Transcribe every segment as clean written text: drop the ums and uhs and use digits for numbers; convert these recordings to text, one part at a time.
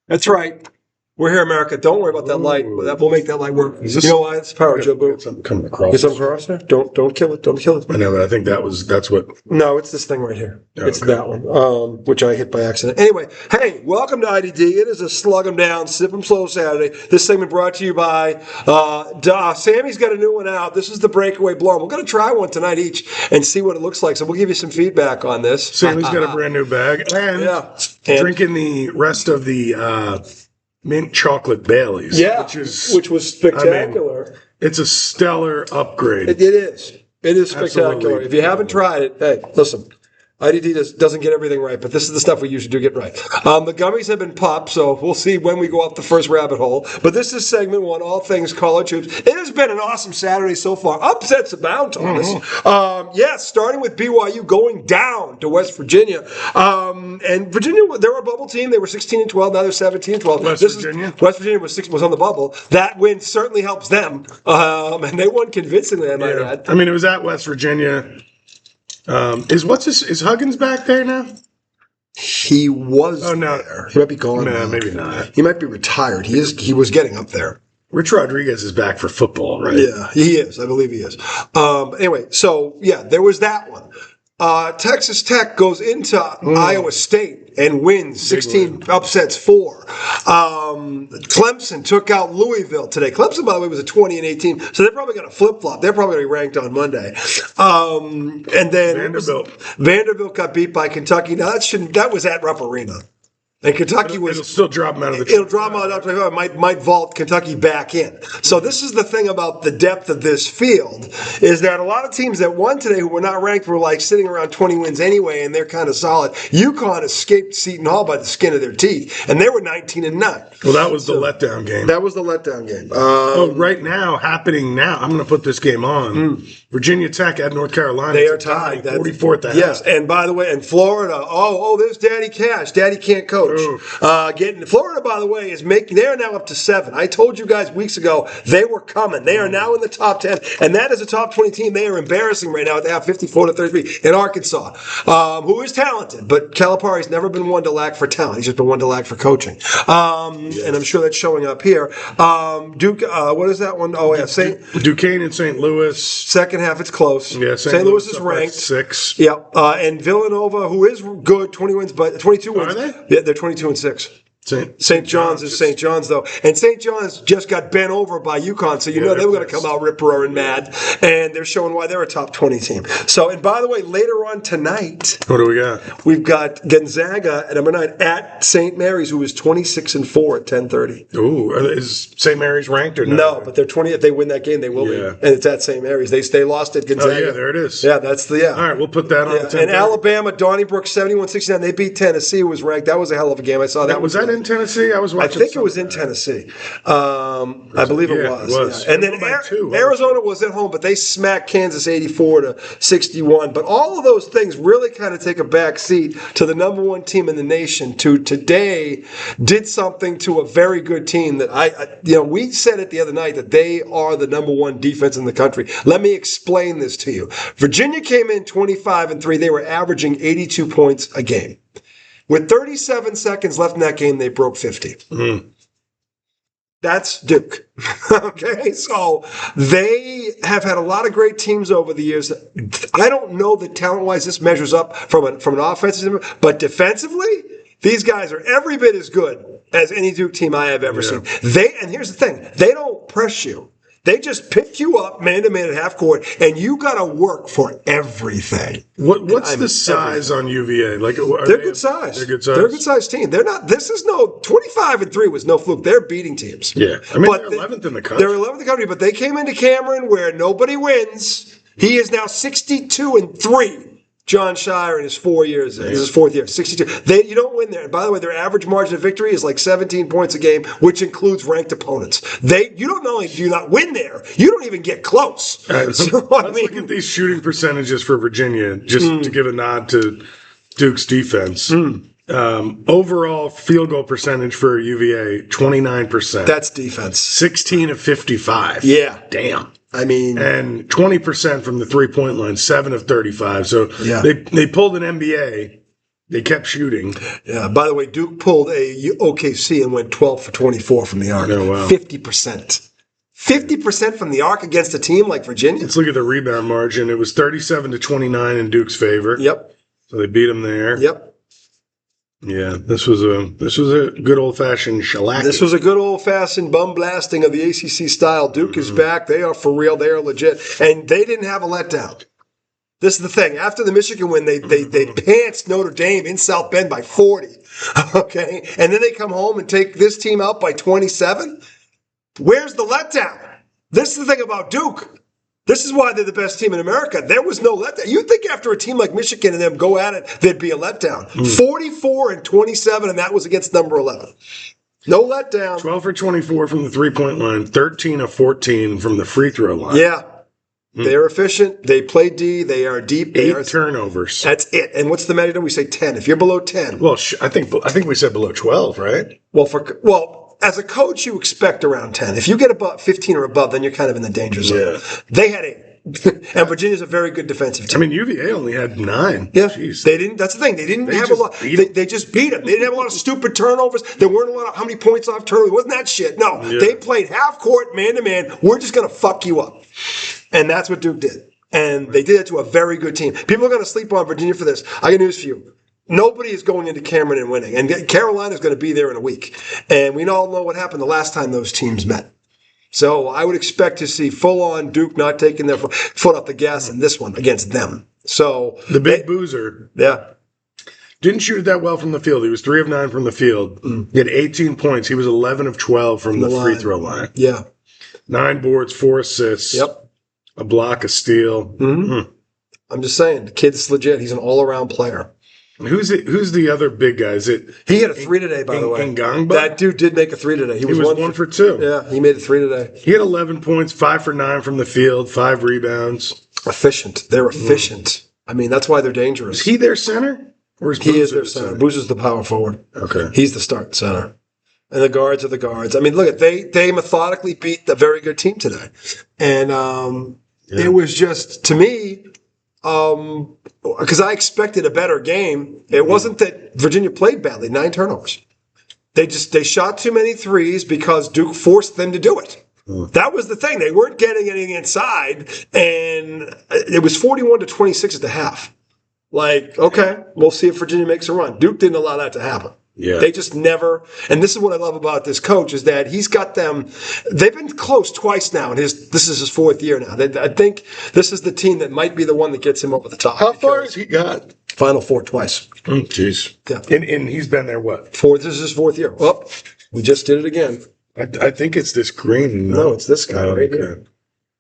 That's right. We're here, America. Don't worry about that light. We'll make that light work. You know why? It's power, Joe Boo. Something coming across. Get something across there? Don't kill it. Don't kill it. I know, but I think that's what. No, it's this thing right here. Okay. It's that one, which I hit by accident. Anyway, hey, welcome to IDD. It is a slug 'em down, sip 'em slow Saturday. This segment brought to you by Sammy's got a new one out. This is the Breakaway Blonde. We're going to try one tonight each and see what it looks like. So we'll give you some feedback on this. Sammy's got a brand new bag and drinking the rest of the mint chocolate Baileys. Yeah, which was spectacular. I mean, it's a stellar upgrade. It is. It is spectacular. Absolutely. If you haven't tried it, hey, listen. IDD doesn't get everything right, but this is the stuff we usually do get right. The gummies have been popped, so we'll see when we go up the first rabbit hole. But this is segment one, all things college hoops. It has been an awesome Saturday so far. Upsets abound, Thomas. Yes, starting with BYU going down to West Virginia. And Virginia, they were a bubble team. They were 16-12. Now they're 17-12. West Virginia was on the bubble. That win certainly helps them. And they won convincingly, I might add. I mean, it was at West Virginia. Is Huggins back there now? He was there. He might be gone. No, maybe not. He might be retired. He was getting up there. Rich Rodriguez is back for football, right? Yeah, he is. I believe he is. Anyway, so yeah, there was that one. Texas Tech goes into Iowa State and wins 16, upsets 4. Clemson took out Louisville today. Clemson, by the way, was a 20-18, so they're probably going to flip-flop. They're probably going to be ranked on Monday. And then Vanderbilt got beat by Kentucky. Now that was at Rupp Arena. And Kentucky it'll still drop them out of the. It'll drop them out of the. Might vault Kentucky back in. So this is the thing about the depth of this field is that a lot of teams that won today who were not ranked were like sitting around 20 wins anyway, and they're kind of solid. UConn escaped Seton Hall by the skin of their teeth, and they were 19-9. Well, that was the letdown game. That was the letdown game. Happening now. I'm going to put this game on. Virginia Tech at North Carolina. They are tied. 44th half. Yes, and by the way, in Florida, there's Daddy Cash. Daddy can't coach. Getting Florida, by the way, they're now up to 7. I told you guys weeks ago they were coming. They are now in the top 10, and that is a top 20 team. They are embarrassing right now. They have 54-33 in Arkansas, who is talented, but Calipari's never been one to lack for talent. He's just been one to lack for coaching, and I'm sure that's showing up here. Duke, what is that one? Oh yeah, Duquesne and St. Louis. Second half, it's close. Yeah, St. Louis is ranked 6. Yeah, and Villanova, who is good, 20 wins, but 22 wins. Are they? Yeah, they're 22-6. St. John's is St. John's, though. And St. John's just got bent over by UConn, so they were going to come out rip-roaring mad. And they're showing why they're a top 20 team. So, and by the way, later on tonight, what do we got? We've got Gonzaga at number 9 at St. Mary's, who is 26-4 at 10:30. Ooh, is St. Mary's ranked or not? No, but they're 20. If they win that game, they will be. And it's at St. Mary's. They lost at Gonzaga. Oh, yeah, there it is. Yeah, that's the, All right, we'll put that on. And Alabama, Donnybrook, 71-69. They beat Tennessee, who was ranked. That was a hell of a game. I saw that. Was that in Tennessee? I think it was in Tennessee. I believe it was. Yeah. And then Arizona was at home, but they smacked Kansas 84-61. But all of those things really kind of take a back seat to the number 1 team in the nation. To today, did something to a very good team that we said it the other night that they are the number 1 defense in the country. Let me explain this to you. Virginia came in 25-3. They were averaging 82 points a game. With 37 seconds left in that game, they broke 50. That's Duke. Okay, so they have had a lot of great teams over the years. I don't know that talent-wise this measures up from an offensive, but defensively, these guys are every bit as good as any Duke team I have ever seen. And here's the thing, they don't press you. They just pick you up man-to-man at half court, and you got to work for everything. What's the size on UVA? They're good size. They're good size. They're a good size team. They're not. This is 25-3 was no fluke. They're beating teams. Yeah, I mean they're 11th in the country. They're 11th in the country, but they came into Cameron where nobody wins. He is now 62-3. John Shire in his 4 years. This is his 4th year. 62. You don't win there. And by the way, their average margin of victory is like 17 points a game, which includes ranked opponents. You don't only do not win there, you don't even get close. Let's look at these shooting percentages for Virginia, just to give a nod to Duke's defense. Overall field goal percentage for UVA, 29%. That's defense. 16 of 55. Yeah. Damn. I mean, and 20% from the 3-point line, 7 of 35. So they pulled an NBA They kept shooting. Yeah. By the way, Duke pulled a OKC and went 12 for 24 from the arc. Oh, wow. 50%. 50% from the arc against a team like Virginia? Let's look at the rebound margin. It was 37-29 in Duke's favor. Yep. So they beat them there. Yep. Yeah, this was a good old-fashioned shellacking. This was a good old-fashioned bum blasting of the ACC style. Duke is back. They are for real. They are legit. And they didn't have a letdown. This is the thing. After the Michigan win, they pantsed Notre Dame in South Bend by 40. Okay? And then they come home and take this team out by 27. Where's the letdown? This is the thing about Duke. This is why they're the best team in America. There was no letdown. You'd think after a team like Michigan and them go at it, there'd be a letdown. 44-27, and that was against number 11. No letdown. 12 for 24 from the three-point line, 13 of 14 from the free throw line. Yeah. They're efficient. They play D. They are deep. 8 turnovers. That's it. And what's the matter? We say 10. If you're below 10. Well, I think we said below 12, right? Well, as a coach, you expect around 10. If you get above 15 or above, then you're kind of in the danger zone. Yeah. They had 8. And Virginia's a very good defensive team. I mean, UVA only had 9. Yeah. Jeez. They didn't. That's the thing. They didn't have a lot. They just beat them. They didn't have a lot of stupid turnovers. There weren't a lot of how many points off turnovers. It wasn't that shit. No. Yeah. They played half court, man to man. We're just going to fuck you up. And that's what Duke did. And they did it to a very good team. People are going to sleep on Virginia for this. I got news for you. Nobody is going into Cameron and winning. And Carolina's going to be there in a week. And we all know what happened the last time those teams met. So I would expect to see full-on Duke not taking their foot off the gas in this one against them. So the big boozer. Yeah. Didn't shoot it that well from the field. He was 3 of 9 from the field. He had 18 points. He was 11 of 12 from the free throw line. Yeah. 9 boards, 4 assists. Yep. A block, a steal. I'm just saying, the kid's legit. He's an all-around player. Who's the other big guy? He had a 3 today, by the way. Ngangba? That dude did make a 3 today. He was 1 for 2. Yeah, he made a 3 today. He had 11 points, 5 for 9 from the field, 5 rebounds. Efficient. They're efficient. I mean, that's why they're dangerous. Is he their center? Or is he is their center. Boozer's the power forward. Okay. He's the start center. And the guards are the guards. I mean, look, they methodically beat a very good team today. And it was just, to me, because I expected a better game. It wasn't that Virginia played badly, 9 turnovers. They shot too many threes because Duke forced them to do it. That was the thing. They weren't getting anything inside, and it was 41-26 at the half. Like, okay, we'll see if Virginia makes a run. Duke didn't allow that to happen. Yeah. They just never, and this is what I love about this coach, is that he's got them, they've been close twice now, and this is his 4th year now. I think this is the team that might be the one that gets him over the top. How far has he got? Final 4 twice. Jeez. Yeah. And he's been there what? This is his 4th year. Well, we just did it again. I think it's this green. No, it's this guy right here.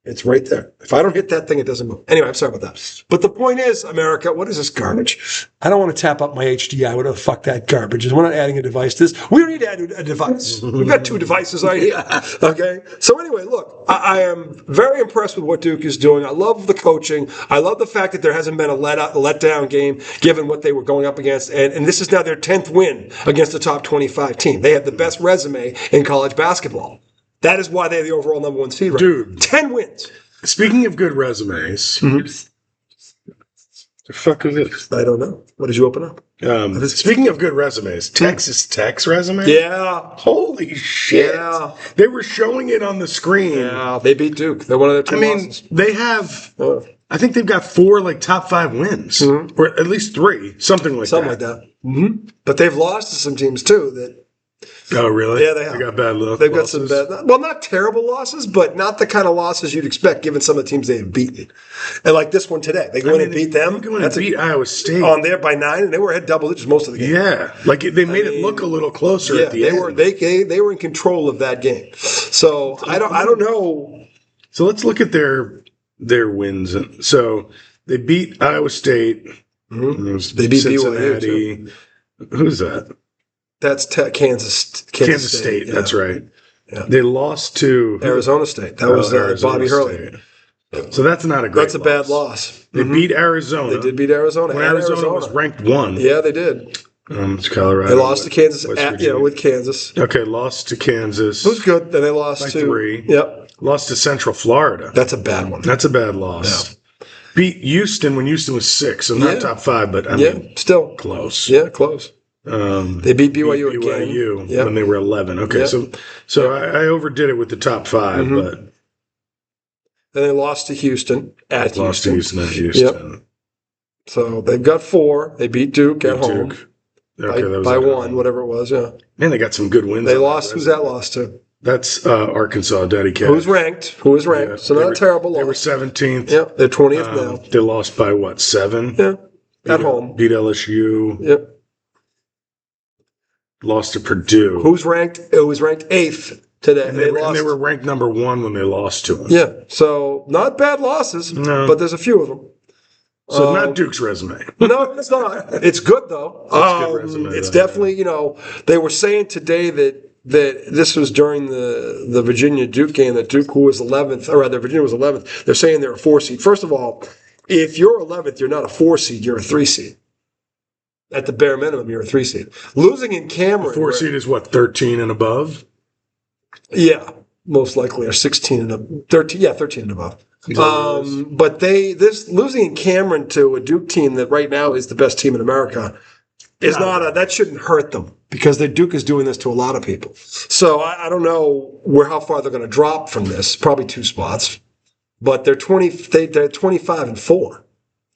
It's right there. If I don't hit that thing, it doesn't move. Anyway, I'm sorry about that. But the point is, America, what is this garbage? I don't want to tap up my HDI. What the fuck that garbage is? We're not adding a device to this. We don't need to add a device. We've got 2 devices right here. Okay? So anyway, look, I am very impressed with what Duke is doing. I love the coaching. I love the fact that there hasn't been a letdown game given what they were going up against. And this is now their 10th win against a top 25 team. They have the best resume in college basketball. That is why they're the overall number 1 seed right now. Dude. 10 wins. Speaking of good resumes, the fuck is this? I don't know. What did you open up? Speaking of good resumes, Texas Tech's resume? Yeah. Holy shit. Yeah. They were showing it on the screen. Yeah, they beat Duke. They're one of their 2 losses. They have, I think they've got 4 top 5 wins. Or at least 3, something like that. But they've lost to some teams, too, that... Oh, really? Yeah, they have. They got bad losses. They've got some bad, well, not terrible losses, but not the kind of losses you'd expect given some of the teams they have beaten. And like this one today, they go in and beat them. They go in and beat Iowa State. On there by 9, and they were ahead double digits most of the game. Yeah, like they made it look a little closer at the end. They were in control of that game. So I don't know. So let's look at their wins. So they beat Iowa State. They beat Cincinnati. Who's that? That's Kansas State. Yeah. That's right. Yeah. They lost to Arizona State. That was Bobby Hurley. So that's not a great That's a bad loss. They beat Arizona. They did beat Arizona. When Arizona was ranked 1. Yeah, they did. It's Colorado. They lost to Kansas with Kansas. Okay, lost to Kansas. It was good. Then they lost by to 3. Yep. Lost to Central Florida. That's a bad one. That's a bad loss. Yeah. beat Houston when Houston was 6, so not top 5, but I mean, still close. Yeah, close. They beat BYU again. When they were 11. Okay, so I overdid it with the top 5, but then they lost to Houston at Houston. Yep. So they've got 4. They beat Duke at home. Okay, by 1, whatever it was. Yeah. Man, they got some good wins. They lost. Who's that lost to? That's Arkansas, Daddy Cash. Who is ranked? Yeah, so not a terrible loss. They were 17th. Yep, they're 20th now. They lost by what, 7? Yeah, at home. Beat LSU. Yep. Lost to Purdue. Who's ranked? It was ranked 8th today. And they were ranked number 1 when they lost to them. Yeah, so not bad losses, but there's a few of them. So not Duke's resume. No, it's not. It's good, though. It's a good resume. It's definitely, they were saying today that this was during the Virginia-Duke game, that Duke, who was 11th, or rather Virginia was 11th, they're saying they're a 4 seed. First of all, if you're 11th, you're not a 4 seed, you're a 3 seed. At the bare minimum, you're a 3 seed. Losing in Cameron. 4 seed is what, 13 and above? Yeah, most likely, or 16 and above. 13 and above. But losing in Cameron to a Duke team that right now is the best team in America is that shouldn't hurt them, because the Duke is doing this to a lot of people. So I don't know how far they're going to drop from this. Probably 2 spots, but they're 25-4.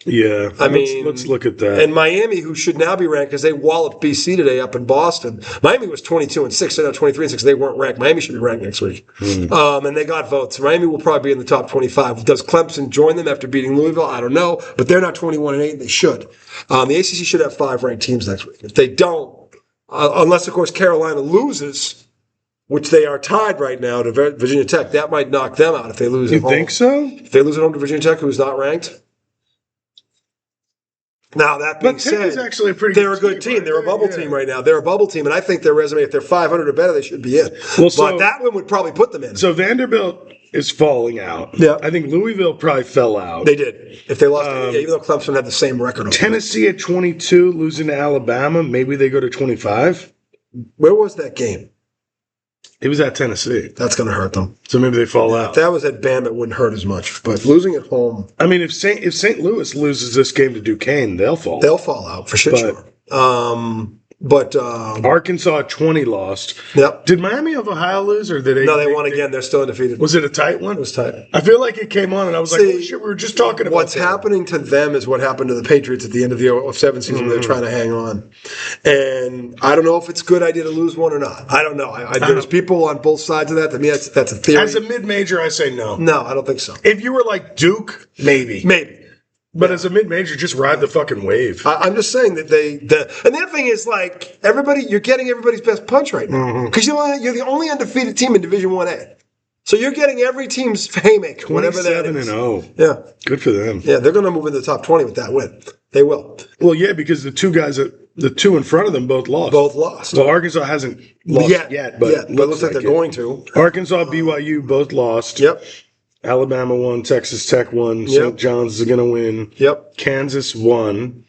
Yeah, let's look at that. And Miami, who should now be ranked because they walloped BC today up in Boston. Miami was 22-6, they're now 23-6. They weren't ranked. Miami should be ranked next week, and they got votes. Miami will probably be in the top 25. Does Clemson join them after beating Louisville? I don't know, but they're not 21-8. They should. The ACC should have 5 ranked teams next week. If they don't, unless of course Carolina loses, which they are tied right now to Virginia Tech, that might knock them out if they lose at home. You think so? If they lose at home to Virginia Tech, who's not ranked. Now, that being said, they're a good team. Right? They're a bubble team right now. They're a bubble team, and I think their resume, if they're 500 or better, they should be in. But that one would probably put them in. So Vanderbilt is falling out. Yeah. I think Louisville probably fell out. They did. If they lost, even though Clemson had the same record. Tennessee at 22, losing to Alabama. Maybe they go to 25. Where was that game? It was at Tennessee. That's going to hurt them. So maybe they fall out. If that was at Bama, it wouldn't hurt as much. But losing at home. I mean, if St. Louis loses this game to Duquesne, they'll fall. They'll fall out for sure. But Arkansas at 20 lost. Yep. Did Miami of Ohio lose, or did they? No, they won again. They're still undefeated. Was it a tight one? It was tight. I feel like it came on, and I was like, "Oh shit, we were just talking about." What's happening to them is what happened to the Patriots at the end of the 07 season, when they're trying to hang on. And I don't know if it's a good idea to lose one or not. I don't know. There's people on both sides of that. To me, that's a theory. As a mid-major, I say no. No, I don't think so. If you were like Duke, maybe. But as a mid-major, just ride the fucking wave. I'm just saying that and the other thing is, like, you're getting everybody's best punch right now. Because you're the only undefeated team in Division 1A. So you're getting every team's haymaker, whatever that is. 27-0. Yeah. Good for them. Yeah, they're going to move into the top 20 with that win. They will. Well, yeah, because the 2 in front of them both lost. Well, Arkansas hasn't lost yet, but looks like they're going to. Arkansas, BYU both lost. Yep. Alabama won, Texas Tech won, St. John's is going to win. Yep. Kansas won.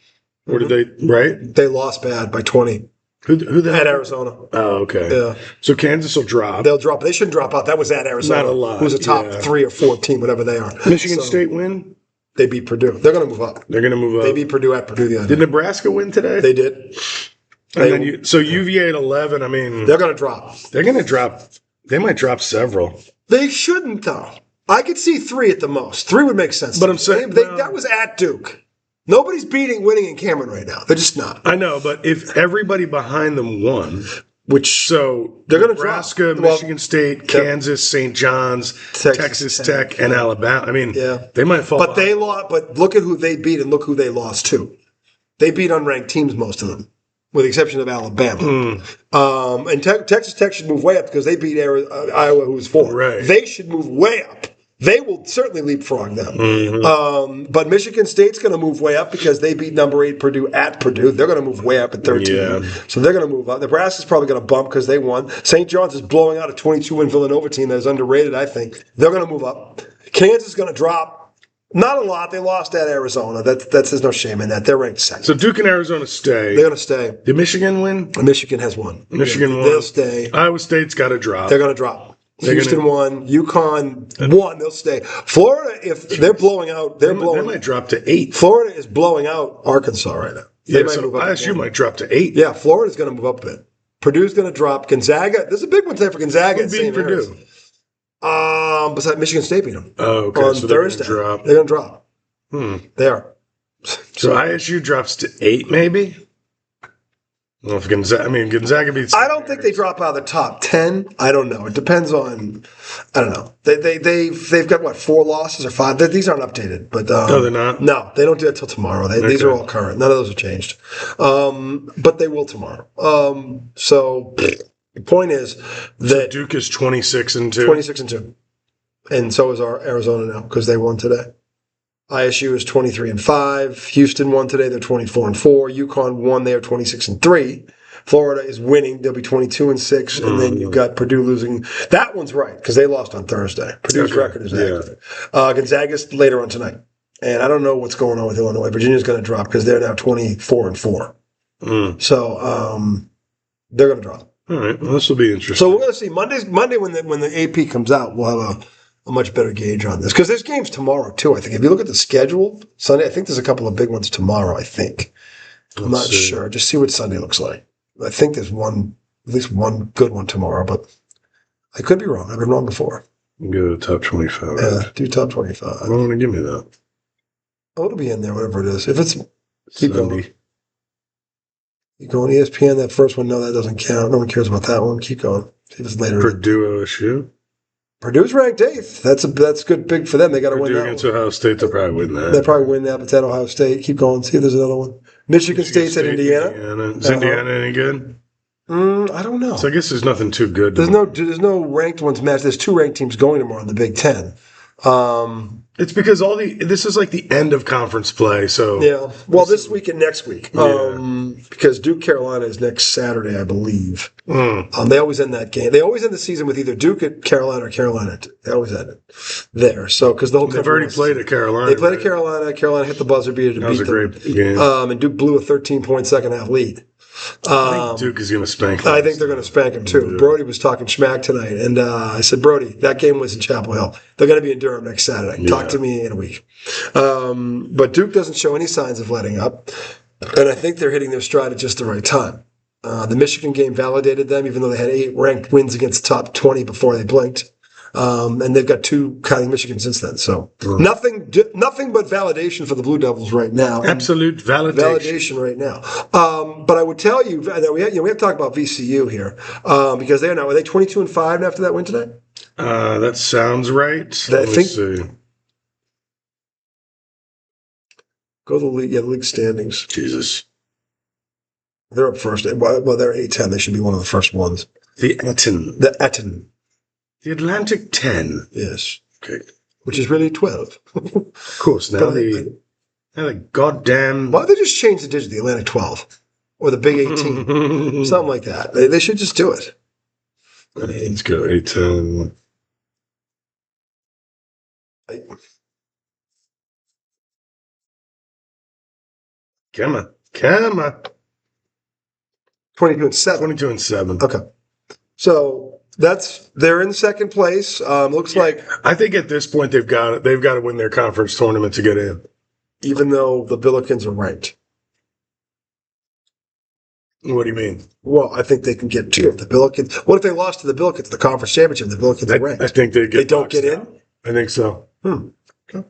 Or did they, right? They lost bad by 20. Who the At Arizona. Oh, okay. Yeah. So Kansas will drop. They'll drop. They shouldn't drop out. That was at Arizona. Not a lot. Who's a top 3 or 4 team, whatever they are. Michigan State win? They beat Purdue. They're going to move up. They're going to move up. They beat Purdue at Purdue the other day. Did Nebraska win today? They did. So UVA at 11, I mean. They're going to drop. They're going to drop. They might drop several. They shouldn't, though. I could see 3 at the most. 3 would make sense. But I'm saying that was at Duke. Nobody's winning in Cameron right now. They're just not. I know, but if everybody behind them won, they're going to Nebraska, Michigan State, Kansas, St. John's, Texas Tech, and Alabama. I mean, they might fall. But they lost. But look at who they beat, and look who they lost to. They beat unranked teams, most of them, with the exception of Alabama. And Texas Tech should move way up because they beat Iowa, who was 4. Right. They should move way up. They will certainly leapfrog them. But Michigan State's going to move way up because they beat number 8 Purdue at Purdue. They're going to move way up at 13. Yeah. So they're going to move up. Nebraska's probably going to bump because they won. St. John's is blowing out a 22-win Villanova team that is underrated, I think. They're going to move up. Kansas is going to drop. Not a lot. They lost at Arizona. There's no shame in that. They're ranked 2nd. So Duke and Arizona stay. They're going to stay. Did Michigan win? Michigan has won. Michigan won. They'll stay. Iowa State's got to drop. They're going to drop. Houston won. UConn won. They'll stay. Florida, if they're blowing out, they might drop to 8. Florida is blowing out Arkansas right now. They might move up. ISU might drop to 8. Yeah, Florida's going to move up a bit. Purdue's going to drop. Gonzaga. There's a big one today for Gonzaga. Who beat Purdue? Besides Michigan State beat them. Oh, okay. On so Thursday. They're going to drop. They are. So ISU drops to 8, maybe? Well, if Gonzaga beats. I don't think they drop out of the top 10. I don't know. It depends on. I don't know. They've got what, 4 losses or 5? These aren't updated, but no, they're not. No, they don't do that till tomorrow. These are all current. None of those have changed, but they will tomorrow. So the point is that Duke is 26-2. 26-2, and so is our Arizona now because they won today. ISU is 23-5. Houston won today. They're 24-4. UConn won. They are 26-3. Florida is winning. They'll be 22-6. And then you've got Purdue losing. That one's right because they lost on Thursday. Purdue's record is accurate. Gonzaga's later on tonight. And I don't know what's going on with Illinois. Virginia's going to drop because they're now 24-4. So they're going to drop. All right. Well, this will be interesting. So we're going to see Monday when the AP comes out, we'll have a much better gauge on this because there's games tomorrow too. I think if you look at the schedule, Sunday, I think there's a couple of big ones tomorrow. I think I'm not sure. Just see what Sunday looks like. I think there's at least one good one tomorrow, but I could be wrong. I've been wrong before. Go to top 25. Yeah, do top 25. I don't want to give me that. Oh, it'll be in there, whatever it is. If it's keep Sunday. going. Keep going. ESPN, that first one. No, that doesn't count. No one cares about that one. Keep going. See if it's later. Purdue OSU. Purdue's ranked 8th. That's good, big for them. They got to win that against one. Ohio State, they'll probably win that. They'll probably win that, but at Ohio State. Keep going. See if there's another one. Michigan State's at Indiana. Is Indiana any good? I don't know. So I guess there's nothing too good. There's no ranked ones matched. There's 2 ranked teams going tomorrow in the Big Ten. It's because this is like the end of conference play. So yeah. Well, this week and next week. Because Duke Carolina is next Saturday, I believe. They always end that game. They always end the season with either Duke at Carolina or Carolina. They always end it there. So because the whole they've already played at Carolina. They played at Carolina. Carolina hit the buzzer beater to beat them. That was a great game. And Duke blew a 13-point second half lead. I think Duke is going to spank them. I think they're going to spank them too. Yeah. Brody was talking schmack tonight, and I said, Brody, that game was in Chapel Hill. They're going to be in Durham next Saturday. Yeah. Talk to me in a week. But Duke doesn't show any signs of letting up, and I think they're hitting their stride at just the right time. The Michigan game validated them, even though they had 8 ranked wins against the top 20 before they blinked. And they've got 2 counting Michigan since then. So nothing but validation for the Blue Devils right now. Absolute validation right now. But I would tell you that we have to talk about VCU here because they're now. Are they 22-5 after that win today? That sounds right. Let me see. Go to the league. Yeah, the league standings. Jesus. They're up first. Well, they're 8-10. They should be one of the first ones. The Eton. The Atlantic 10. Yes. Okay. Which is really 12. Of course. Now the goddamn... Why don't they just change the digit, the Atlantic 12? Or the Big 18? Something like that. They should just do it. Let's go 8-10. Come on. 22-7. 22-7. Okay. So... they're in second place. Looks like I think at this point they've got to win their conference tournament to get in, even though the Billikens are ranked. What do you mean? Well, I think they can get 2 of the Billikens. What if they lost to the Billikens, the conference championship? The Billikens are ranked. I think they don't get in. I think so. Okay.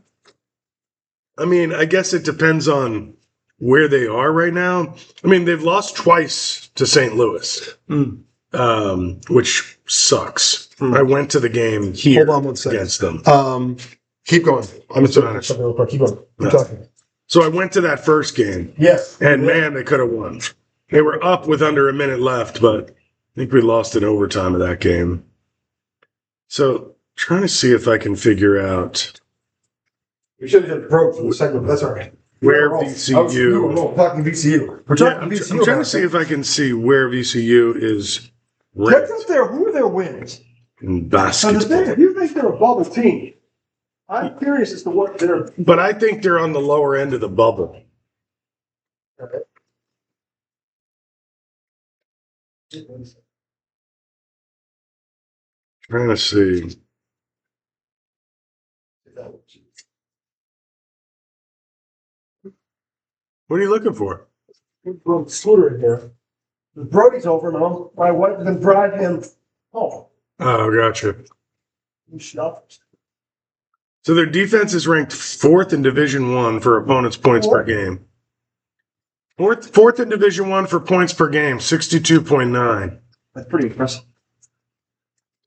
I mean, I guess it depends on where they are right now. I mean, they've lost twice to St. Louis. Which sucks. I went to the game here. Hold on one second. Against them. Keep going. I'm just going to keep going. Keep talking. So I went to that first game. Yes. And man, they could have won. They were up with under a minute left, but I think we lost in overtime of that game. So trying to see if I can figure out. We should have had pro for the second. That's all right. Where VCU. We're talking VCU. We're talking VCU. I'm trying to see if I can see where VCU is. Check up there. Who are their wins? In basketball. So if you think they're a bubble team, I'm curious as to what they're. But I think they're on the lower end of the bubble. Okay. Trying to see. What are you looking for? Scooter in here. Brody's over now. My wife can drive him home. Oh, gotcha. So their defense is ranked 4th in Division I for opponents' points per game. Fourth in Division I for points per game, 62.9. That's pretty impressive.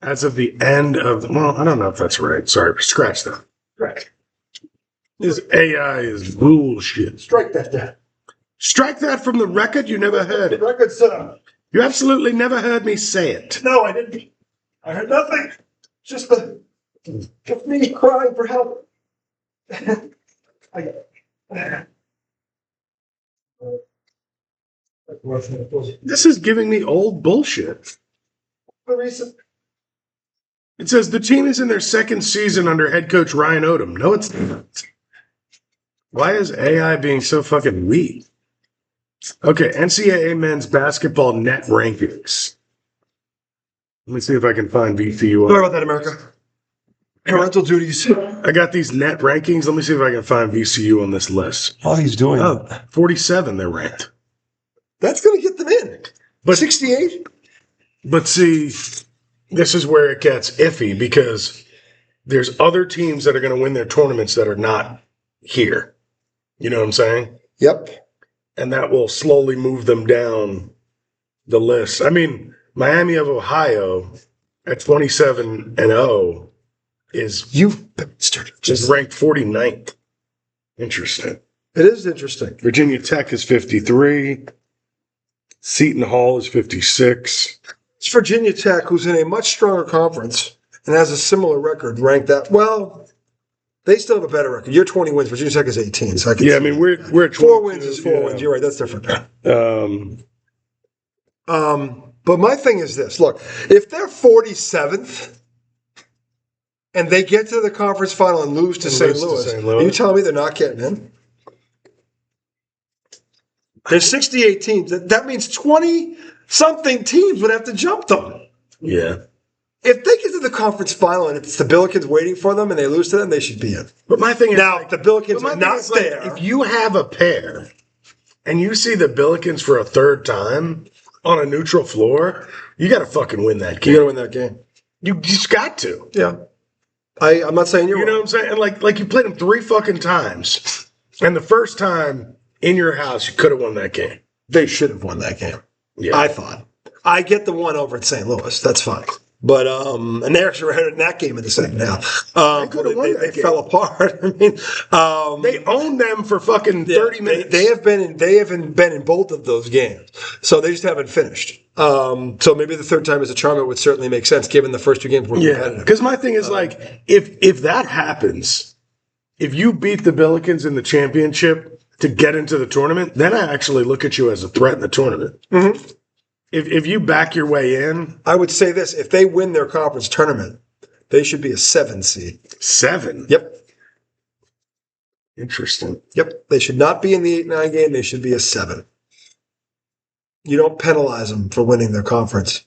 As of the end of, well, I don't know if that's right. Sorry, scratch that. Right. This AI is bullshit. Strike that down. Strike that from the record. You never heard it. Record, sir. You absolutely never heard me say it. No, I didn't. I heard nothing. Just me crying for help. This is giving me old bullshit. The reason. It says the team is in their 2nd season under head coach Ryan Odom. No, it's not. Why is AI being so fucking weak? Okay, NCAA men's basketball net rankings. Let me see if I can find VCU. Sorry about that, America. Parental duties. I got these net rankings. Let me see if I can find VCU on this list. Oh, he's doing it. 47 they're ranked. That's going to get them in. But 68? But see, this is where it gets iffy because there's other teams that are going to win their tournaments that are not here. You know what I'm saying? Yep. And that will slowly move them down the list. I mean, Miami of Ohio at 27-0 is ranked 49th. Interesting. It is interesting. Virginia Tech is 53. Seton Hall is 56. It's Virginia Tech, who's in a much stronger conference and has a similar record, ranked that. Well, they still have a better record. You're 20 wins. Virginia Tech is 18. So I mean, we're at 4 wins is 4 wins. You're right. That's different. But my thing is this. Look, if they're 47th and they get to the conference final and lose to St. Louis, are you telling me they're not getting in? There's 68 teams. That means 20-something teams would have to jump them. Yeah. If they get to the conference final and it's the Billikens waiting for them and they lose to them, they should be in. But my thing is, now, if the Billikens are not there. If you have a pair and you see the Billikens for a 3rd time on a neutral floor, you got to fucking win that game. You got to win that game. You just got to. Yeah. I'm not saying you're wrong. You know what I'm saying? And like you played them 3 fucking times. And the first time in your house, you could have won that game. They should have won that game. Yeah. I thought. I get the one over at St. Louis. That's fine. But and they actually were in that game in the second half. They fell apart. I mean, they owned them for fucking 30 minutes. They haven't been in both of those games, so they just haven't finished. So maybe the 3rd time as a charm, it would certainly make sense given the first 2 games were competitive. Because my thing is if that happens, if you beat the Billikens in the championship to get into the tournament, then I actually look at you as a threat in the tournament. Mm-hmm. If you back your way in, I would say this: if they win their conference tournament, they should be a 7 seed. 7? Yep. Interesting. Yep. They should not be in the 8-9 game. They should be a 7. You don't penalize them for winning their conference,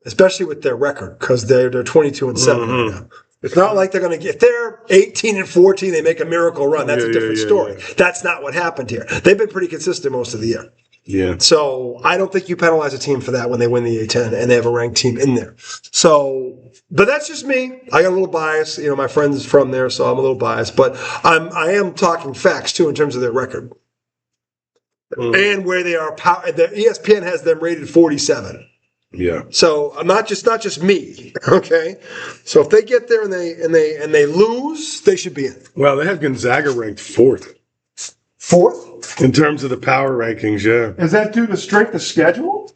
especially with their record, because they're 22-7 right now. It's not like they're going to get. If they're 18-14, they make a miracle run. That's a different story. Yeah. That's not what happened here. They've been pretty consistent most of the year. Yeah. So I don't think you penalize a team for that when they win the A10 and they have a ranked team in there. So, but that's just me. I got a little bias. You know, my friend's from there, so I'm a little biased. But I am talking facts too in terms of their record and where they are. The ESPN has them rated 47. Yeah. So I'm not just me. Okay. So if they get there and they lose, they should be in. Well, they have Gonzaga ranked 4th. 4th? In terms of the power rankings, yeah. Is that due to strength of schedule?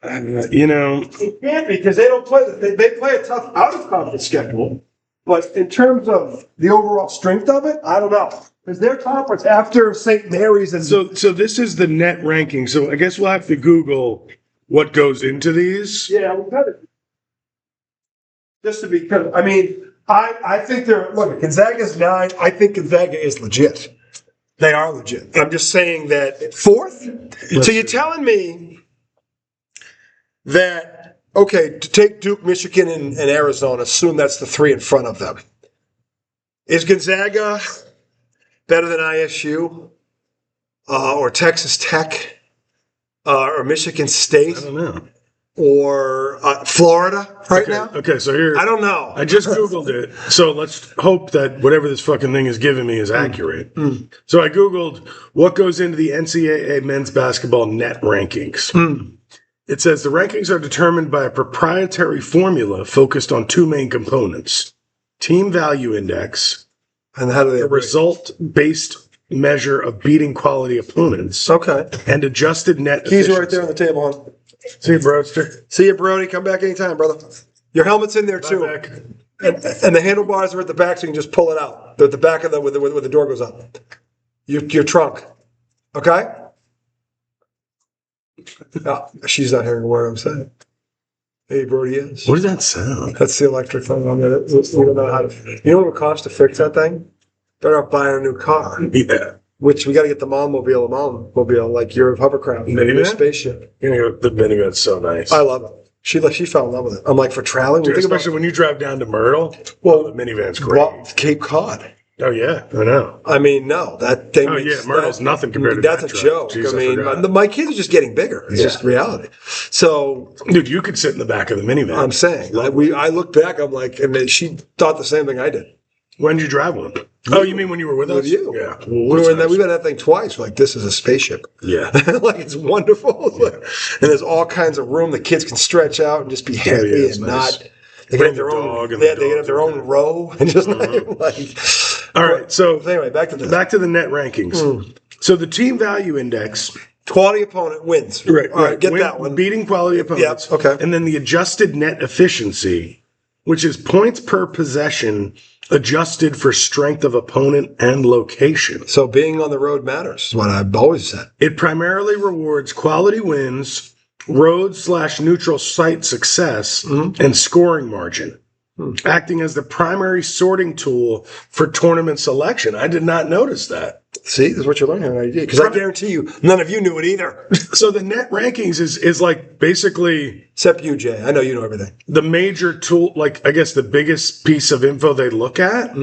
You know, it can't be because they don't play. They play a tough out of conference schedule, but in terms of the overall strength of it, I don't know. Because their conference after St. Mary's and so this is the net ranking. So I guess we'll have to Google what goes into these. Yeah, we got it. Just to be clear, I mean, I think Gonzaga's 9. I think Gonzaga is legit. They are legit. I'm just saying that 4th. So you're telling me that okay, to take Duke, Michigan, and Arizona, assume that's the three in front of them. Is Gonzaga better than ISU or Texas Tech or Michigan State? I don't know. Or Florida now? Okay, so here... I don't know. I just Googled it, so let's hope that whatever this fucking thing is giving me is accurate. So I Googled what goes into the NCAA men's basketball net rankings. It says the rankings are determined by a proprietary formula focused on two main components. Team value index, and how do they a result-based measure of beating quality opponents. Okay. And adjusted net Keys efficiency. are right there on the table, hon. See you, Broadster. See you, Brody. Come back anytime, brother. Your helmet's in there, too. Back. And the handlebars are at the back, so you can just pull it out. They're at the back of where the door goes up. Your trunk. Okay? Oh, she's not hearing a word I'm saying. Maybe Brody is. What does that sound? That's the electric thing on it. We don't know how to... You know what it would cost to fix that thing? Better off buying a new car. Yeah. Which we got to get the mom-mobile, like your hovercraft, your spaceship. The minivan's so nice. I love it. She fell in love with it. I'm like, for traveling, dude, especially when you drive down to Myrtle. Well, the minivan's great. Cape Cod. Oh yeah, I know. I mean, no, that thing. Oh yeah, Myrtle's nothing compared to that's that. That's a joke. Jeez, I mean, my kids are just getting bigger. It's just reality. So, dude, you could sit in the back of the minivan. I'm saying, I look back, I'm like, and she thought the same thing I did. When did you drive one? Oh, you mean when you were with us? With you. Yeah. We've had that thing twice. We're like, this is a spaceship. Yeah. Like, it's wonderful. Yeah. And there's all kinds of room. The kids can stretch out and just be happy and nice. Not. They can have their own. They can have their own row and just like. All right. So anyway, back to the net rankings. So the team value index. Quality opponent wins. Right. All right. Get that one. Beating quality opponents. Yep. Okay. And then the adjusted net efficiency, which is points per possession adjusted for strength of opponent and location. So being on the road matters, is what I've always said. It primarily rewards quality wins, road/neutral site success, and scoring margin, acting as the primary sorting tool for tournament selection. I did not notice that. See, this is what you're learning on ID. Because I guarantee you, none of you knew it either. So the net rankings is like basically... Except you, Jay. I know you know everything. The major tool, like I guess the biggest piece of info they look at.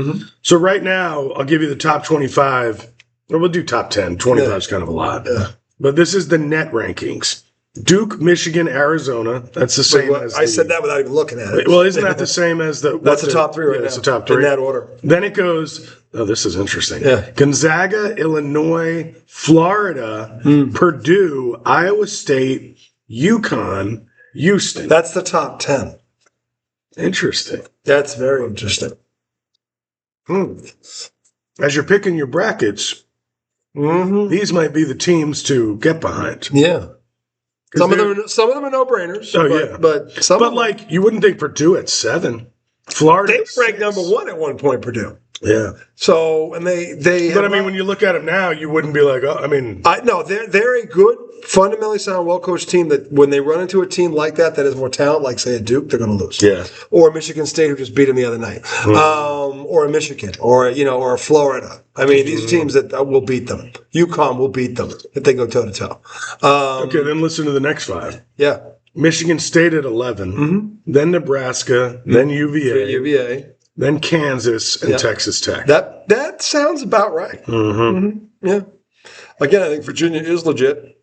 So right now, I'll give you the top 25. Or we'll do top 10. 25 is kind of a lot. Yeah. But this is the net rankings. Duke, Michigan, Arizona. That's the same as I said that without even looking at it. Well, isn't that the same as the... That's the top three right now. That's the top three. In that order. Then it goes... Oh, this is interesting. Yeah. Gonzaga, Illinois, Florida, Purdue, Iowa State, UConn, Houston. That's the top 10. Interesting. That's very interesting. As you're picking your brackets, these might be the teams to get behind. Yeah. Some of them are no-brainers. Oh, but like, you wouldn't think Purdue at 7. Florida. They were ranked number 1 at one point, Purdue. Yeah. So, and they. But I mean, when you look at them now, you wouldn't be like, oh, I mean. No, they're a good, fundamentally sound, well-coached team that when they run into a team like that has more talent, like, say, a Duke, they're going to lose. Yeah. Or Michigan State, who just beat them the other night. Or a Michigan, or a Florida. I mean, these teams that will beat them. UConn will beat them if they go toe-to-toe. Okay, then listen to the next 5. Yeah. Michigan State at 11, then Nebraska, then UVA. Then Kansas and Texas Tech. That sounds about right. Yeah. Again, I think Virginia is legit,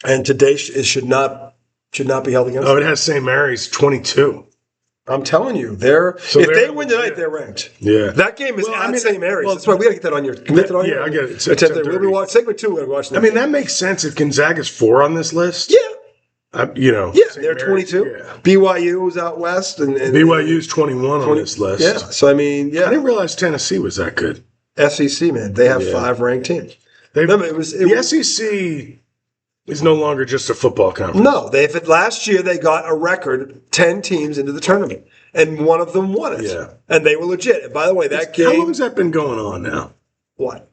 and today it should not be held against. Oh, it has St. Mary's 22. I'm telling you, if they win tonight, they're ranked. Yeah. That game is at St. Mary's. That's why we got to get that on your. Yeah, I get it. We'll be watching segment 2. We're going to watch. I mean, that makes sense if Gonzaga's 4 on this list. Yeah. Yeah, they're 22. Yeah. BYU is out west, and BYU's 21 on this list. Yeah, so I mean, I didn't realize Tennessee was that good. SEC, man, they have 5 ranked teams. The SEC is no longer just a football conference. No, last year they got a record 10 teams into the tournament, and one of them won it. Yeah, and they were legit. And by the way, that game. How long has that been going on now? What?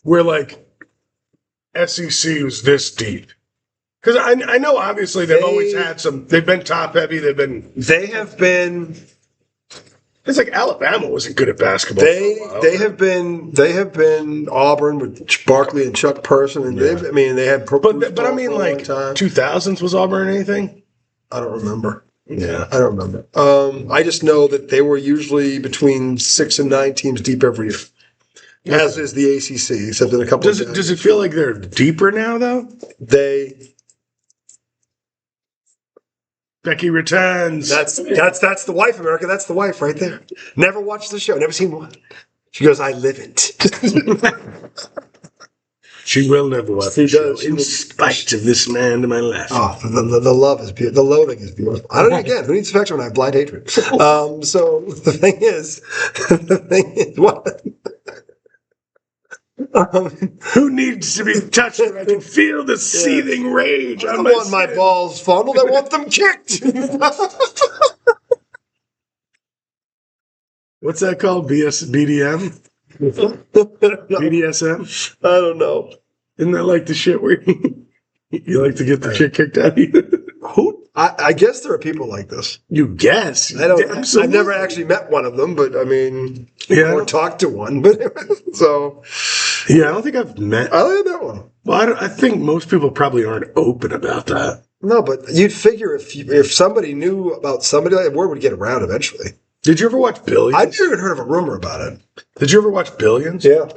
Where like SEC was this deep. Because I know, obviously, they've always had some. They've been top heavy. They have been. It's like Alabama wasn't good at basketball. They have been Auburn with Barkley and Chuck Person, and they had. But I mean, like 2000s was Auburn anything? I don't remember. Yeah. I don't remember. I just know that they were usually between 6 and 9 teams deep every year. As is the ACC, except in a couple does it feel like they're deeper now, though? Becky returns. That's the wife, America. That's the wife right there. Never watched the show. Never seen one. She goes, I live it. She will never watch the show, in spite of this man to my left. Oh, the love is beautiful. The loathing is beautiful. I don't know, again, who needs affection when I have blind hatred? So the thing is, what? Who needs to be touched when I can feel the seething rage? I don't want my balls fondled. I want them kicked. What's that called? BDM? BDSM? I don't know. Isn't that like the shit where you like to get the shit kicked out of you? Who? I guess there are people like this. You guess? I've never actually met one of them, but I mean, or talked to one. But so, yeah, I don't think I've met. I don't think I met one. Well, I think most people probably aren't open about that. No, but you'd figure if somebody knew about somebody, like that, word would get around eventually. Did you ever watch Billions? I've never even heard of a rumor about it. Did you ever watch Billions? Yeah.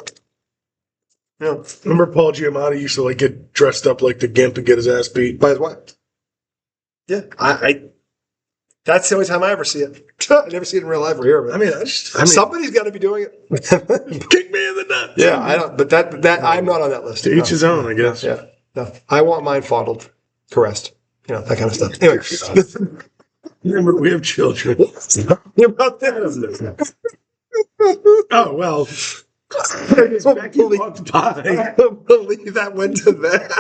Yeah. Remember Paul Giamatti used to like get dressed up like the gimp and get his ass beat by his wife? Yeah. That's the only time I ever see it. I never see it in real life or hear of it. I mean, somebody's got to be doing it. Kick me in the nuts. Yeah, I don't. But that I'm not on that list. To each his own, I guess. Yeah. No, I want mine fondled, caressed, that kind of stuff. Anyway, remember we have children. About that. Oh well. Becky walked by. I don't believe that went to that.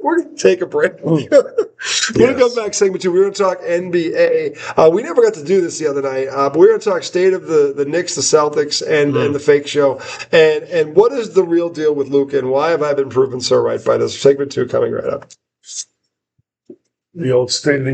We're going to take a break. We're going to come back segment 2. We're going to talk NBA. We never got to do this the other night, but we're going to talk state of the Knicks, the Celtics, and the fake show. And what is the real deal with Luka, and why have I been proven so right by this? Segment 2 coming right up. The old state of the